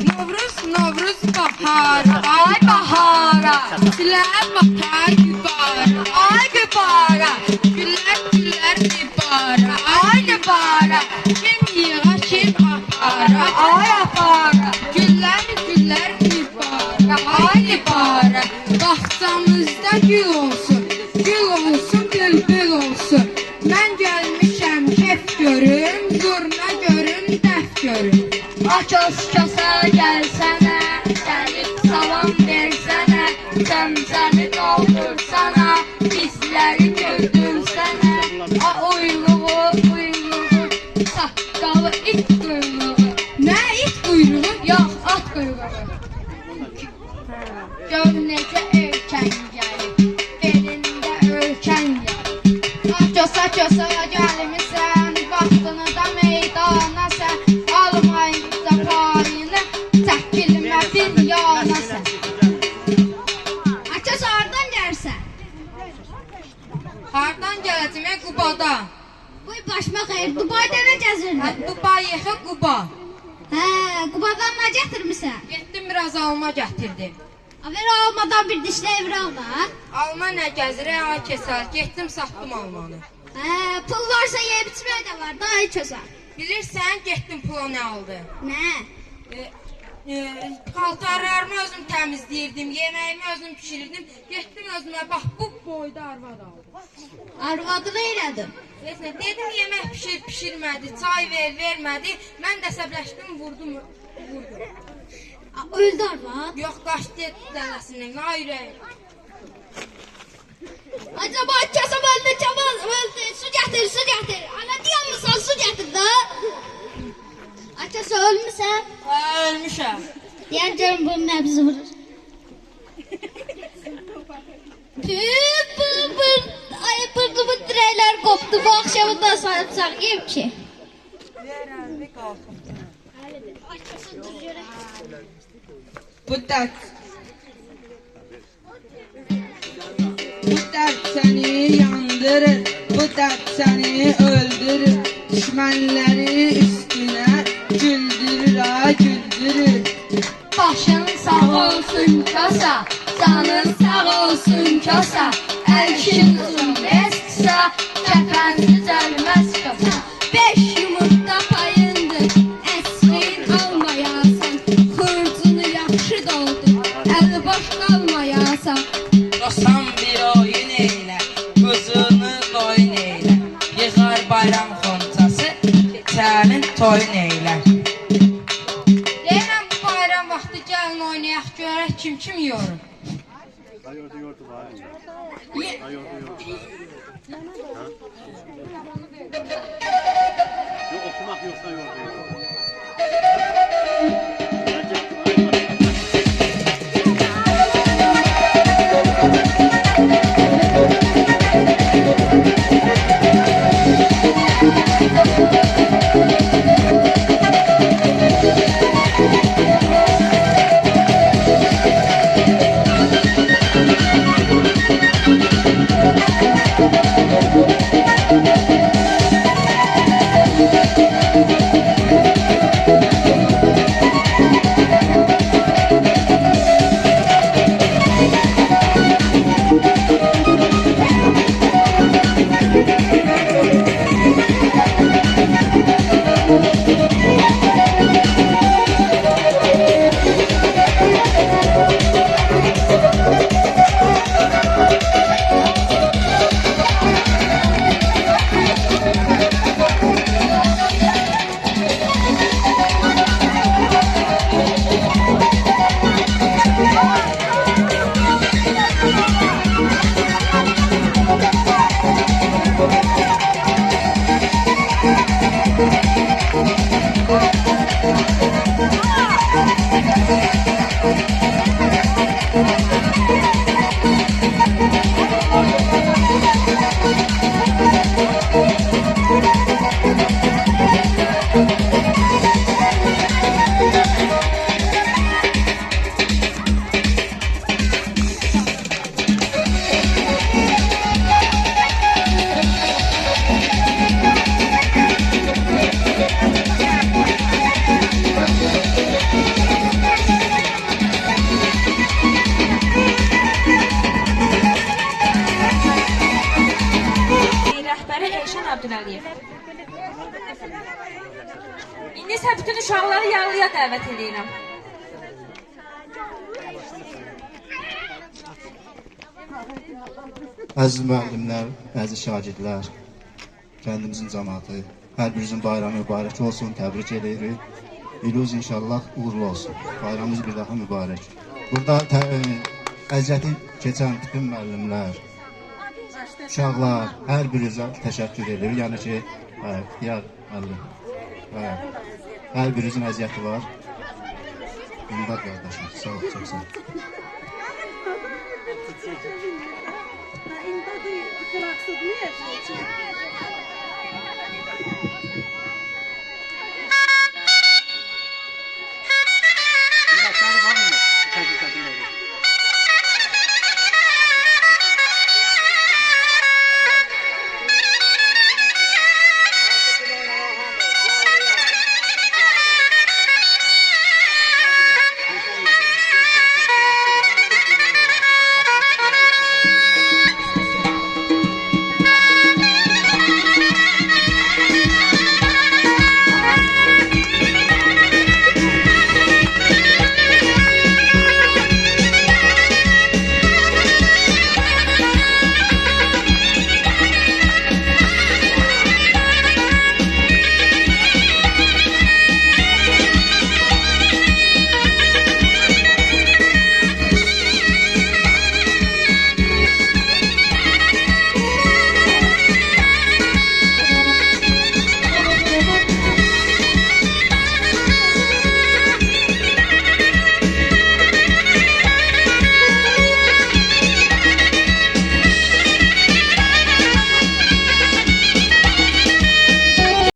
Novruz, Novruz bahar, ay bahara. Güller bakar gübara, ay gübara. Güller güller gübara, ay gübara. Kim yığa kim apara, ay apara. Güller güller gübara, ay gübara. Bahçamızda gül olsun, gül olsun, bülbül olsun. Mən gəlmişəm kef görüm, zurna görüm, dəf görüm. Aços kosa gelsene, gelip salam versene, zemzemi doldursana, bizleri güldürsene. A uyluğu, uyluğu, sakkalı it kuyruğu. Nə it quyruğu? Yok at kuyruğu. Gör necə erkən gəlib, belində ölkən gəlib. Açosa kosa gəlmişsən, vaxtını da meydana sən. Almayınca payını, çəkilmə bir yana sən. Aços hardan gəlsən? Hardan gələcəm, Qubadan. Qoy başıma xeyir, Dubayda nə gəzirdin? Dubay yexə Quba. Hə, Qubadan nə gətirmisən? Getdim biraz alma gətirdim. Ver almadan bir dişlə evr alma. Alma nə gəzirək, ay kesər. Getdim satdım almanı. Hə, pul varsa yeyib içmək də var, daha heç olsa. Bilirsən, getdim pula nə aldı? Nə? Paltarlarımı özüm təmizləyirdim, yeməyimi özüm pişirirdim. Getdim özümə, bax bu boyda arvad aldım. Arvadını elədin. Dedim yemək pişirmədi, çay vermədi. Mən də əsəbləşdim, vurdum. Öldü arvad. Yox, qaçdı dənəsindən, ay ürək. Acaba kasam öldü, öldü. Su gətir, su gətir. Ana diyanmısan, su gətir da. Açası ölmüsən. Hə, ölmüşəm. Deyən görüm bunun nəbzi vurur. Ay burnumun dirəklər qopdu. Bu akşamından sarımsaq yiyeyim ki. Verəndi, qalxım. Açası dur görək. Bu dərd səni yandırır, bu dərd səni öldürür. Düşmənləri üstünə güldürür, ay güldürür. Başın sağ olsun kasa, canın sağ olsun kasa. Elşin uzun bez kısa, kəfənsiz ölməz kasa. 5 yumurta payındır, əsrin almayasan. Xurcunu yaxşı doldur, əli boş qalmayasan. Dostan bir oyun eylə, quzunu qoyun eylə. Yığar bayram xoncası, keçənin toyun eylə. Deyirəm bu bayram vaxtı gəlin oynayaq, görək kim yorur. Yoğurdu var. Yok okumak yoksa yoğurdu. uşaqları yağlıya dəvət edirəm. Əziz müəllimlər, əziz şagirdlər, kəndimizin cəmaatı, hər birinizin bayramı mübarək olsun, təbrik edirik. İluz inşallah uğurlu olsun. Bayramımız bir daha mübarək. Burada əziyyəti keçən bütün müəllimlər, uşaqlar, hər birinizə təşəkkür edirik. Yəni ki, ixtiyar müəllim, hər birinizin əziyyəti var. İmdad qardaşım, sağ ol, çox sağ ol. İmdadı bıraksın, niye?